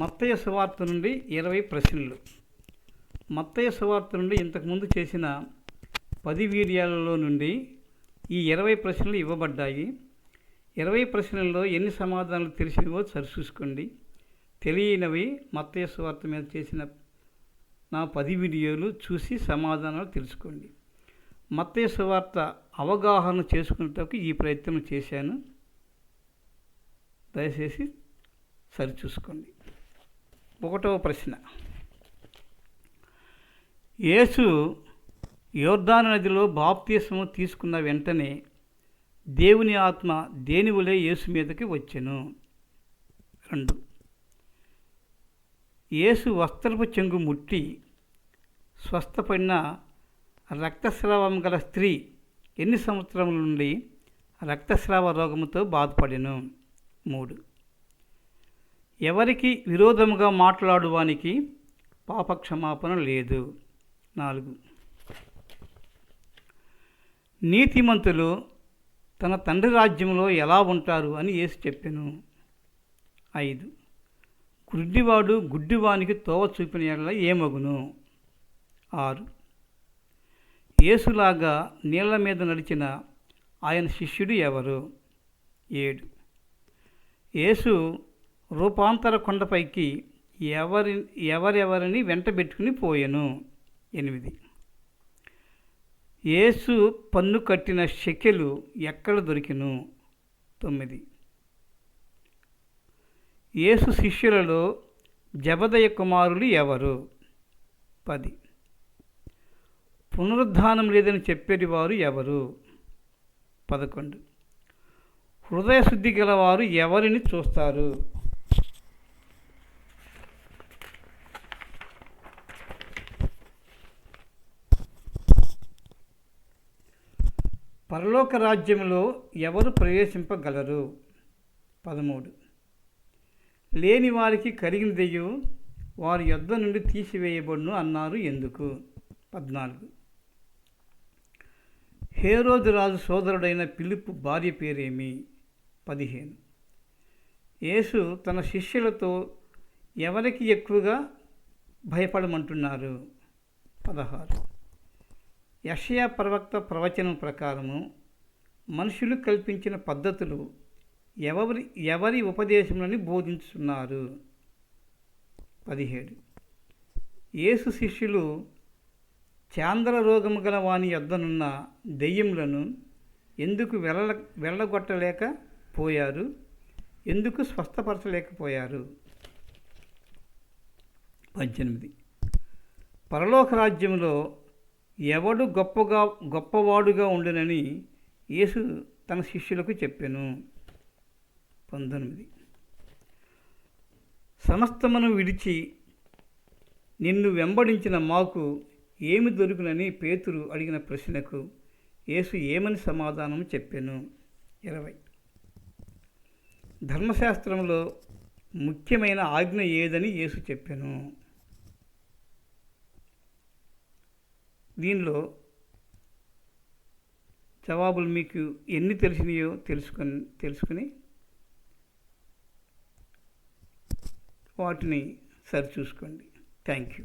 మత్తయి సువార్త నుండి 20 ప్రశ్నలు. మత్తయి సువార్త నుండి ఇంతకుముందు చేసిన 10 వీడియోలలో నుండి ఈ 20 ప్రశ్నలు ఇవ్వబడ్డాయి. 20 ప్రశ్నల్లో ఎన్ని సమాధానాలు తెలిసినవో సరిచూసుకోండి. తెలియనివి మత్తయి సువార్త మీద చేసిన నా 10 వీడియోలు చూసి సమాధానాలు తెలుసుకోండి. మత్తయి సువార్త అవగాహన చేసుకునేటప్పుడు ఈ ప్రయత్నం చేశాను. దయచేసి సరిచూసుకోండి. 1వ ప్రశ్న, యేసు యోర్దాను నదిలో బాప్తిస్మము తీసుకున్న వెంటనే దేవుని ఆత్మ దేనివలే యేసు మీదకి వచ్చెను. 2, యేసు వస్త్రపు చెంగు ముట్టి స్వస్థపడిన రక్తస్రావం గల స్త్రీ ఎన్ని సంవత్సరముల నుండి రక్తస్రావ రోగముతో బాధపడెను. 3, ఎవరికి విరోధముగా మాట్లాడువానికి పాపక్షమాపణ లేదు. 4, నీతిమంతులు తన తండ్రి రాజ్యంలో ఎలా ఉంటారు అని యేసు చెప్పెను. 5, గుడ్డివాడు గుడ్డివానికి తోవ చూపిన యెడల ఏమగును. 6, యేసులాగా నీళ్ల మీద నడిచిన ఆయన శిష్యుడు ఎవరు. 7, యేసు రూపాంతర కొండపైకి ఎవరెవరిని వెంటబెట్టుకుని పోయెను. 8, యేసు పన్ను కట్టిన షెకెలు ఎక్కడ దొరికెను. 9, యేసు శిష్యులలో జబదయి కుమారులు ఎవరు. 10, పునరుద్ధానం లేదని చెప్పేటి వారు ఎవరు. 11, హృదయశుద్ధి గలవారు ఎవరిని చూస్తారు. పరలోక రాజ్యంలో ఎవరు ప్రవేశింపగలరు. 13, లేని వారికి కలిగిన దెయ్యం వారి యొద్ద నుండి తీసివేయబడును అన్నారు ఎందుకు. 14, హేరోదు రాజు సోదరుడైన ఫిలిప్పు భార్య పేరేమి. 15, యేసు తన శిష్యులతో ఎవరికి ఎక్కువగా భయపడమంటున్నారు. 16, యెషయా ప్రవక్త ప్రవచనం ప్రకారము మనుషులు కల్పించిన పద్ధతులు ఎవరి ఉపదేశములని బోధించుతున్నారు. 17, యేసు శిష్యులు చాంద్ర రోగము గల వాని యొద్దనున్న దెయ్యములను ఎందుకు వెళ్ళగొట్టలేకపోయారు, ఎందుకు స్వస్థపరచలేకపోయారు. 18, పరలోక రాజ్యంలో ఎవడు గొప్పవాడుగా ఉండునని యేసు తన శిష్యులకు చెప్పెను. 19, సమస్తమును విడిచి నిన్ను వెంబడించిన మాకు ఏమి దొరుకునని పేతురు అడిగిన ప్రశ్నకు యేసు ఏమని సమాధానం చెప్పెను. 20, ధర్మశాస్త్రంలో ముఖ్యమైన ఆజ్ఞ ఏదని యేసు చెప్పెను. దీనిలో జవాబులు మీకు ఎన్ని తెలిసినాయో తెలుసుకుని వాటిని సరిచూసుకోండి. Thank you.